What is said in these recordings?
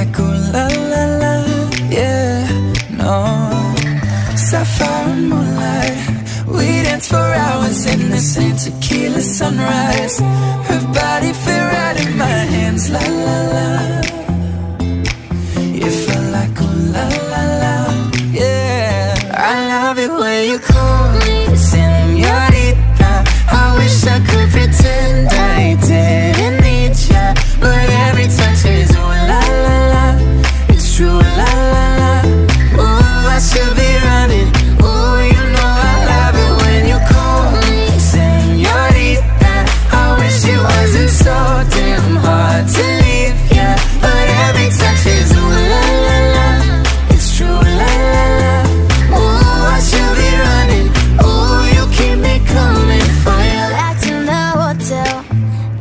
like ooh la la la, yeah, no. Sapphire and moonlight, we dance for hours in the same tequila sunrise. Her body fit right in my hands, la la la. You felt like ooh la la la, yeah. I love it when you call me señorita. I wish I could pretend I didn't need ya, but every touch is ooh la la la. It's true, la la la. Ooh, I should be running. Ooh, you know I love it when you call me señorita. I wish it wasn't so damn hard to leave ya, but every touch is ooh la la la. It's true, la la la. Ooh, I should be running. Ooh, you keep me coming for you. Back to the hotel,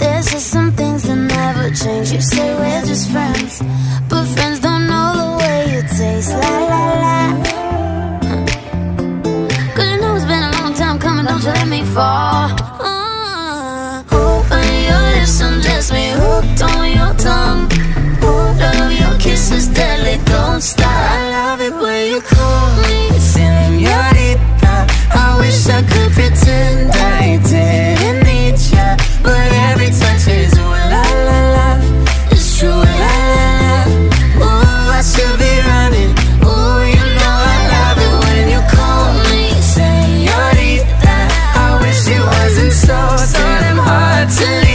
there's just some things that never change. You say we're just friends, but friends don't know the way you taste, la la la. Cause you know it's been a long time coming, don't you let me fall. Open your lips, undress me, hooked on your tongue. Ooh, love your kisses deadly, don't stop. I love it when you call me señorita. I wish I could pretend I didn't need ya, but every touch is ooh la la la. It's true, la la la. Ooh, I should be running. Ooh, you know I love it when you call me señorita. I wish it wasn't so damn hard to leave.